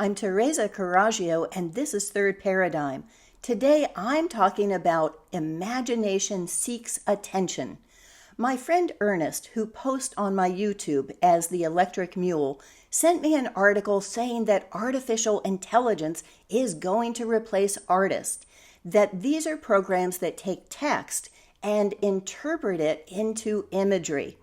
I'm Teresa Carraggio, and this is Third Paradigm. Today I'm talking about imagination seeks attention. My friend Ernest, who posts on my YouTube as the Electric Mule, sent me an article saying that artificial intelligence is going to replace artists, that these are programs that take text and interpret it into imagery.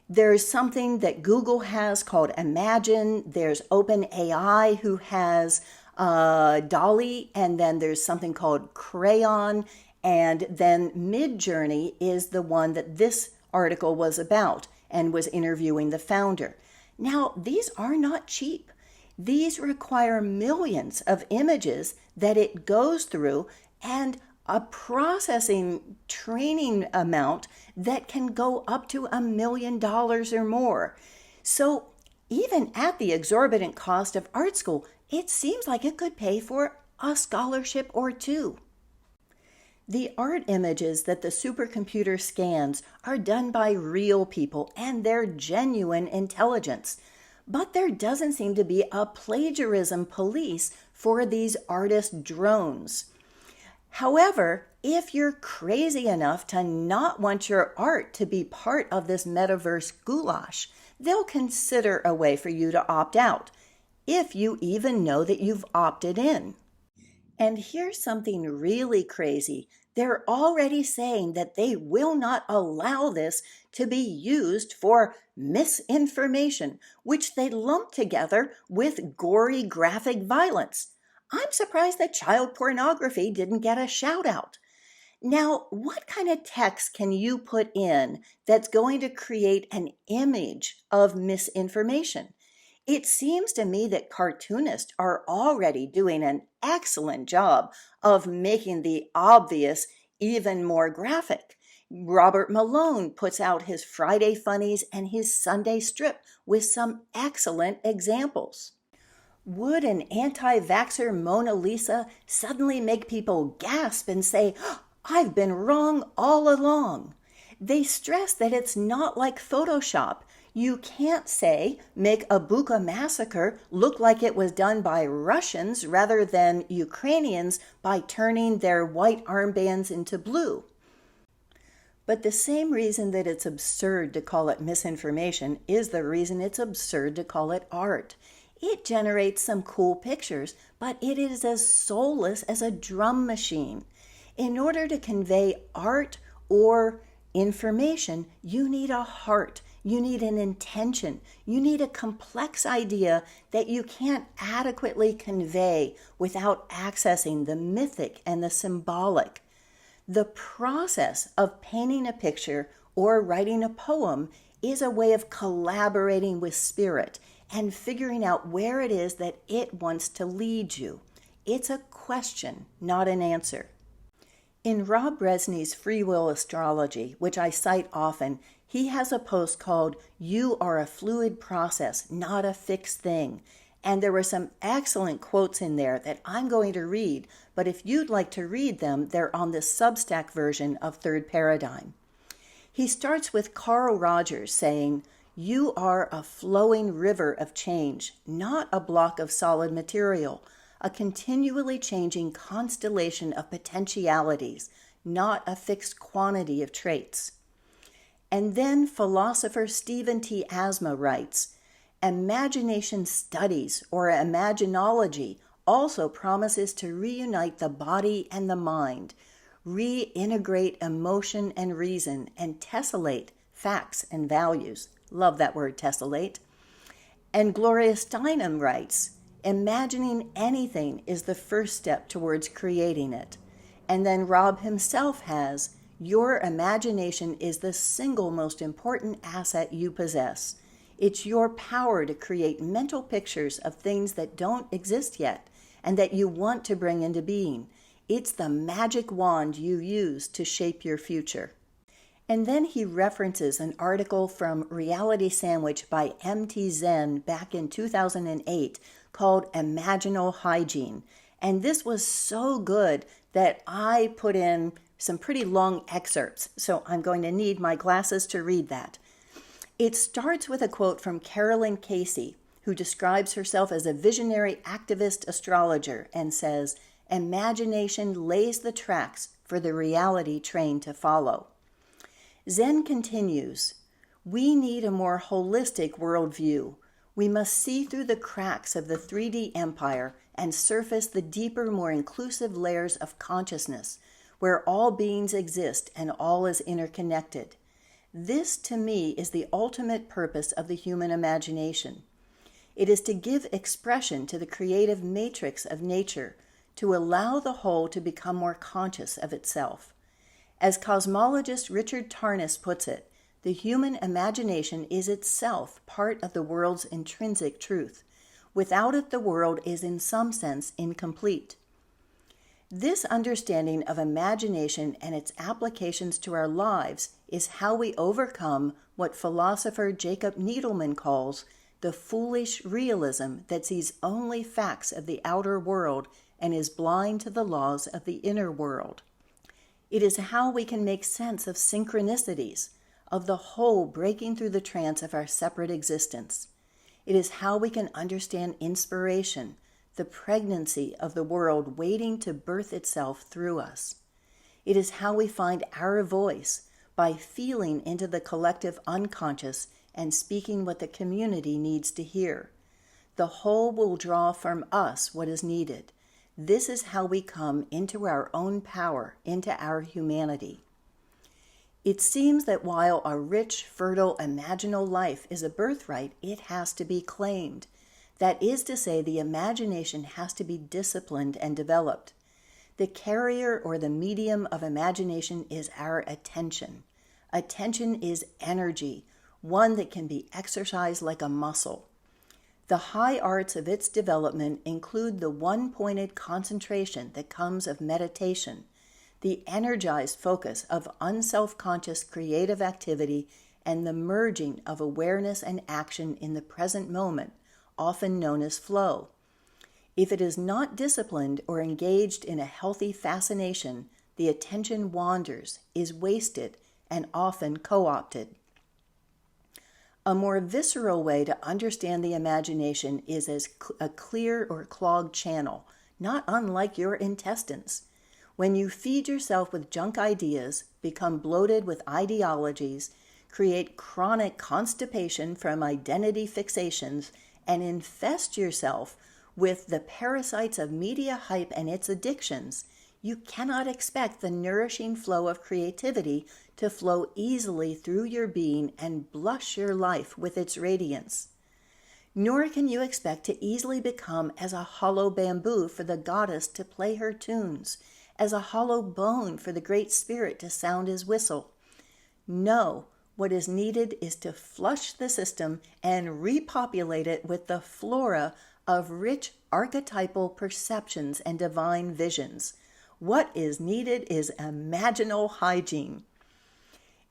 There's something that Google has called Imagine. There's OpenAI who has Dolly, and then there's something called Crayon, and then Midjourney is the one that this article was about and was interviewing the founder. Now, these are not cheap. These require millions of images that it goes through and a processing training amount that can go up to $1 million or more. So even at the exorbitant cost of art school, it seems like it could pay for a scholarship or two. The art images that the supercomputer scans are done by real people and they're genuine intelligence. But there doesn't seem to be a plagiarism police for these artist drones. However, if you're crazy enough to not want your art to be part of this metaverse goulash, they'll consider a way for you to opt out, if you even know that you've opted in. And here's something really crazy. They're already saying that they will not allow this to be used for misinformation, which they lump together with gory graphic violence. I'm surprised that child pornography didn't get a shout out. Now, what kind of text can you put in that's going to create an image of misinformation? It seems to me that cartoonists are already doing an excellent job of making the obvious even more graphic. Robert Malone puts out his Friday Funnies and his Sunday Strip with some excellent examples. Would an anti-vaxxer Mona Lisa suddenly make people gasp and say, "I've been wrong all along"? They stress that it's not like Photoshop. You can't say, make a Bucha massacre look like it was done by Russians rather than Ukrainians by turning their white armbands into blue. But the same reason that it's absurd to call it misinformation is the reason it's absurd to call it art. It generates some cool pictures, but it is as soulless as a drum machine. In order to convey art or information, you need a heart. You need an intention. You need a complex idea that you can't adequately convey without accessing the mythic and the symbolic. The process of painting a picture or writing a poem is a way of collaborating with spirit and figuring out where it is that it wants to lead you. It's a question, not an answer. In Rob Brezsny's Free Will Astrology, which I cite often, he has a post called "You Are a Fluid Process, Not a Fixed Thing." And there were some excellent quotes in there that I'm going to read, but if you'd like to read them, they're on the Substack version of Third Paradigm. He starts with Carl Rogers saying, "You are a flowing river of change, not a block of solid material, a continually changing constellation of potentialities, not a fixed quantity of traits." And then philosopher Stephen T. Asma writes, "Imagination studies, or imaginology, also promises to reunite the body and the mind, reintegrate emotion and reason, and tessellate facts and values." Love that word, tessellate. And Gloria Steinem writes, "Imagining anything is the first step towards creating it." And then Rob himself has, "Your imagination is the single most important asset you possess. It's your power to create mental pictures of things that don't exist yet and that you want to bring into being. It's the magic wand you use to shape your future." And then he references an article from Reality Sandwich by M T Xen back in 2008 called Imaginal Hygiene. And this was so good that I put in some pretty long excerpts, so I'm going to need my glasses to read that. It starts with a quote from Carolyn Casey, who describes herself as a visionary activist astrologer and says, "Imagination lays the tracks for the reality train to follow." Xen continues, "We need a more holistic worldview. We must see through the cracks of the 3D empire and surface the deeper, more inclusive layers of consciousness, where all beings exist and all is interconnected. This, to me, is the ultimate purpose of the human imagination. It is to give expression to the creative matrix of nature, to allow the whole to become more conscious of itself. As cosmologist Richard Tarnas puts it, the human imagination is itself part of the world's intrinsic truth. Without it, the world is in some sense incomplete." This understanding of imagination and its applications to our lives is how we overcome what philosopher Jacob Needleman calls the foolish realism that sees only facts of the outer world and is blind to the laws of the inner world. It is how we can make sense of synchronicities, of the whole breaking through the trance of our separate existence. It is how we can understand inspiration, the pregnancy of the world waiting to birth itself through us. It is how we find our voice by feeling into the collective unconscious and speaking what the community needs to hear. The whole will draw from us what is needed. This is how we come into our own power, into our humanity. It seems that while a rich, fertile, imaginal life is a birthright, it has to be claimed. That is to say, the imagination has to be disciplined and developed. The carrier or the medium of imagination is our attention. Attention is energy, one that can be exercised like a muscle. The high arts of its development include the one-pointed concentration that comes of meditation, the energized focus of unself-conscious creative activity, and the merging of awareness and action in the present moment, often known as flow. If it is not disciplined or engaged in a healthy fascination, the attention wanders, is wasted, and often co-opted. A more visceral way to understand the imagination is as a clear or clogged channel, not unlike your intestines. When you feed yourself with junk ideas, become bloated with ideologies, create chronic constipation from identity fixations, and infest yourself with the parasites of media hype and its addictions, you cannot expect the nourishing flow of creativity to flow easily through your being and blush your life with its radiance. Nor can you expect to easily become as a hollow bamboo for the goddess to play her tunes, as a hollow bone for the Great Spirit to sound his whistle. No, what is needed is to flush the system and repopulate it with the flora of rich archetypal perceptions and divine visions. What is needed is imaginal hygiene.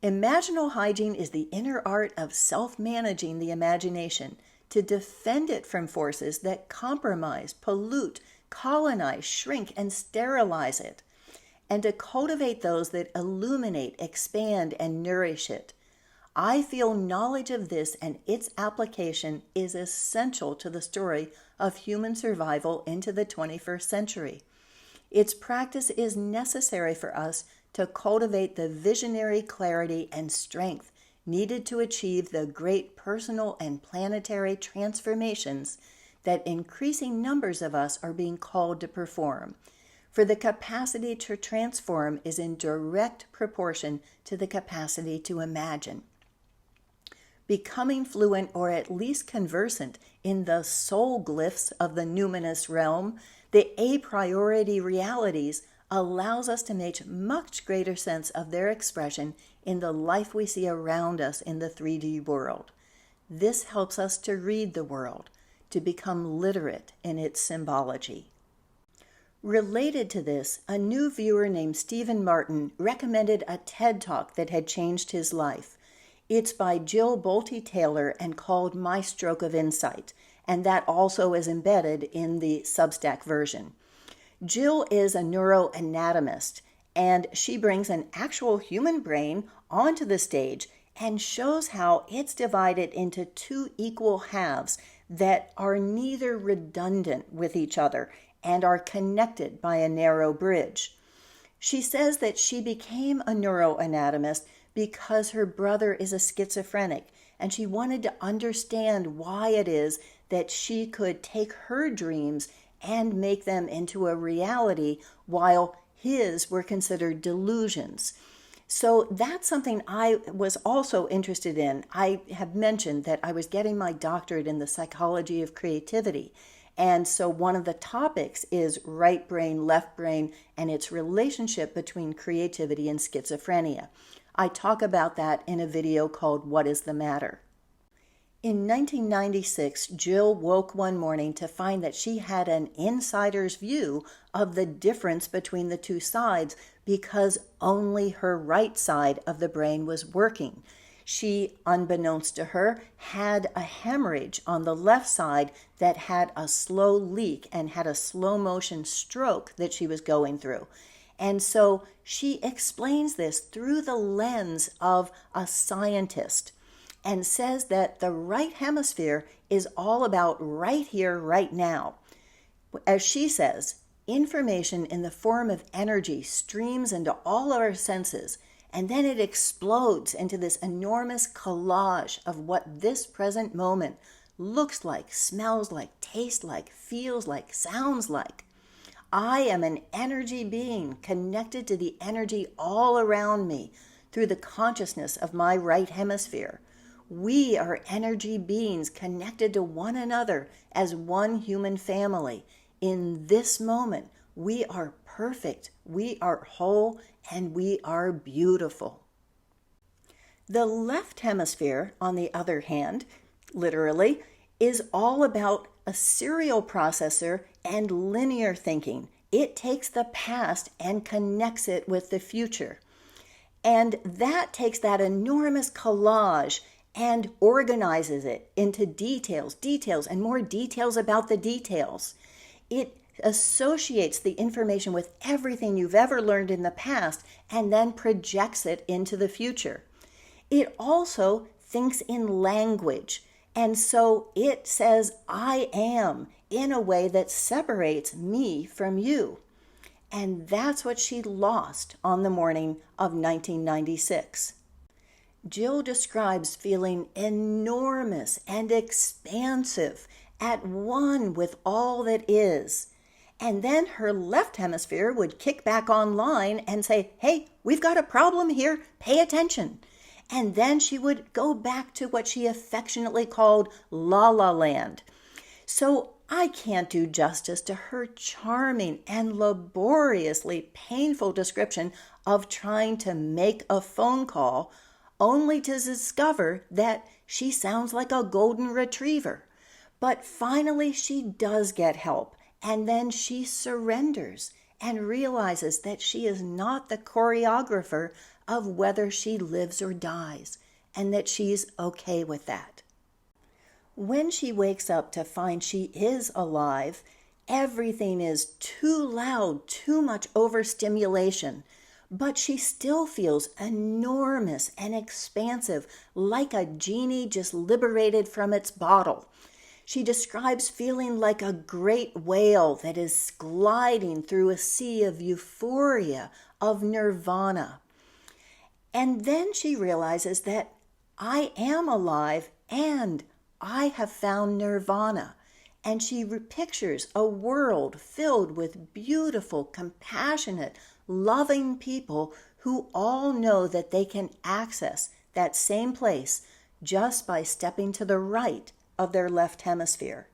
Imaginal hygiene is the inner art of self-managing the imagination to defend it from forces that compromise, pollute, colonize, shrink, and sterilize it, and to cultivate those that illuminate, expand, and nourish it. I feel knowledge of this and its application is essential to the story of human survival into the 21st century. Its practice is necessary for us to cultivate the visionary clarity and strength needed to achieve the great personal and planetary transformations that increasing numbers of us are being called to perform. For the capacity to transform is in direct proportion to the capacity to imagine. Becoming fluent or at least conversant in the soul glyphs of the numinous realm, the a priori realities, allows us to make much greater sense of their expression in the life we see around us in the 3D world. This helps us to read the world, to become literate in its symbology. Related to this, a new viewer named Stephen Martin recommended a TED Talk that had changed his life. It's by Jill Bolte Taylor and called My Stroke of Insight, and that also is embedded in the Substack version. Jill is a neuroanatomist, and she brings an actual human brain onto the stage and shows how it's divided into two equal halves that are neither redundant with each other and are connected by a narrow bridge. She says that she became a neuroanatomist because her brother is a schizophrenic, and she wanted to understand why it is that she could take her dreams and make them into a reality while his were considered delusions. So that's something I was also interested in. I have mentioned that I was getting my doctorate in the psychology of creativity. And so one of the topics is right brain, left brain, and its relationship between creativity and schizophrenia. I talk about that in a video called What is the Matter? In 1996, Jill woke one morning to find that she had an insider's view of the difference between the two sides because only her right side of the brain was working. She, unbeknownst to her, had a hemorrhage on the left side that had a slow leak and had a slow motion stroke that she was going through. And so she explains this through the lens of a scientist and says that the right hemisphere is all about right here, right now. As she says, information in the form of energy streams into all of our senses, and then it explodes into this enormous collage of what this present moment looks like, smells like, tastes like, feels like, sounds like. I am an energy being connected to the energy all around me through the consciousness of my right hemisphere. We are energy beings connected to one another as one human family. In this moment, we are perfect, we are whole, and we are beautiful. The left hemisphere, on the other hand, literally, is all about a serial processor and linear thinking. It takes the past and connects it with the future. And that takes that enormous collage and organizes it into details, and more details about the details. It associates the information with everything you've ever learned in the past and then projects it into the future. It also thinks in language, and so it says, I am, in a way that separates me from you. And that's what she lost on the morning of 1996. Jill describes feeling enormous and expansive, at one with all that is. And then her left hemisphere would kick back online and say, hey, we've got a problem here, pay attention. And then she would go back to what she affectionately called La La Land. So I can't do justice to her charming and laboriously painful description of trying to make a phone call, only to discover that she sounds like a golden retriever. But finally she does get help, and then she surrenders and realizes that she is not the choreographer of whether she lives or dies, and that she's okay with that. When she wakes up to find she is alive, everything is too loud, too much overstimulation, but she still feels enormous and expansive, like a genie just liberated from its bottle. She describes feeling like a great whale that is gliding through a sea of euphoria, of nirvana. And then she realizes that I am alive and I have found nirvana. And she pictures a world filled with beautiful, compassionate, loving people who all know that they can access that same place just by stepping to the right of their left hemisphere.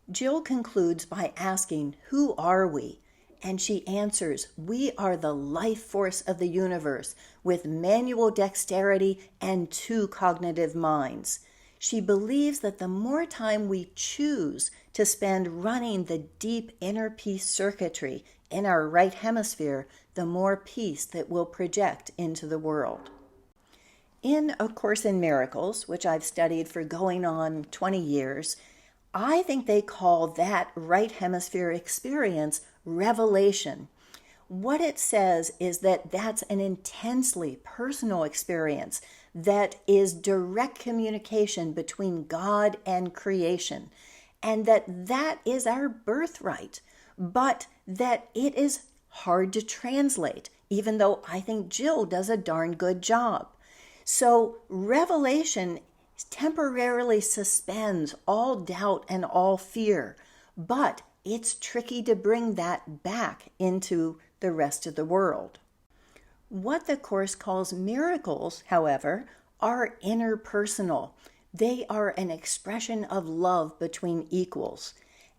Jill concludes by asking, who are we? And she answers, we are the life force of the universe with manual dexterity and 2 cognitive minds. She believes that the more time we choose to spend running the deep inner peace circuitry in our right hemisphere, the more peace that will project into the world. In A Course in Miracles, which I've studied for going on 20 years, I think they call that right hemisphere experience revelation. What it says is that that's an intensely personal experience that is direct communication between God and creation, and that is our birthright, but that it is hard to translate, even though I think Jill does a darn good job. So revelation temporarily suspends all doubt and all fear, but it's tricky to bring that back into the rest of the world. What the Course calls miracles, however, are interpersonal. They are an expression of love between equals.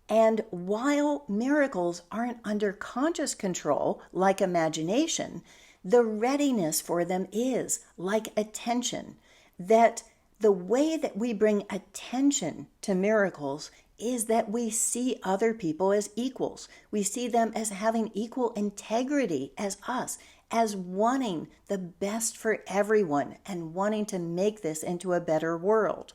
And while miracles aren't under conscious control, like imagination, the readiness for them is, like attention, that the way that we bring attention to miracles is that we see other people as equals. We see them as having equal integrity as us, as wanting the best for everyone and wanting to make this into a better world.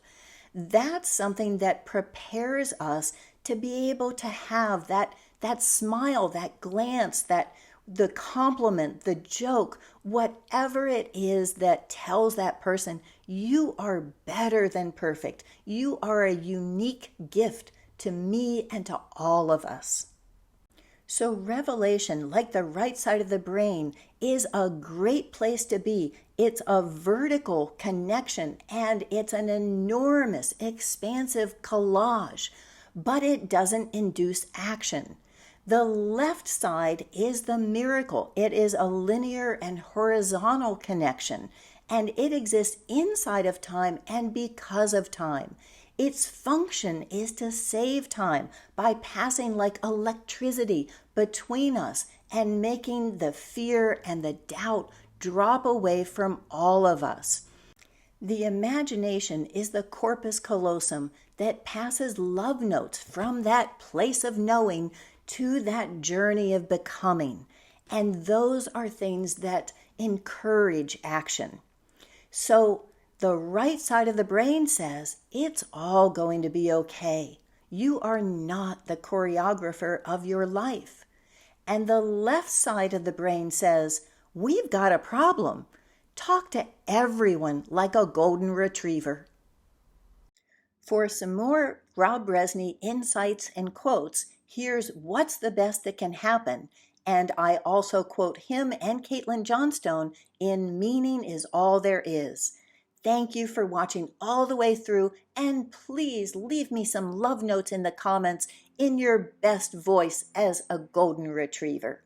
That's something that prepares us to be able to have that smile, that glance, the compliment, the joke, whatever it is that tells that person, you are better than perfect. You are a unique gift to me and to all of us. So revelation, like the right side of the brain, is a great place to be. It's a vertical connection and it's an enormous, expansive collage, but it doesn't induce action. The left side is the miracle. It is a linear and horizontal connection, and it exists inside of time and because of time. Its function is to save time by passing like electricity between us and making the fear and the doubt drop away from all of us. The imagination is the corpus callosum that passes love notes from that place of knowing to that journey of becoming. And those are things that encourage action. So the right side of the brain says, it's all going to be okay. You are not the choreographer of your life. And the left side of the brain says, we've got a problem. Talk to everyone like a golden retriever. For some more Rob Brezsny insights and quotes, here's What's the Best That Can Happen. And I also quote him and Caitlin Johnstone in Meaning is All There Is. Thank you for watching all the way through, and please leave me some love notes in the comments in your best voice as a golden retriever.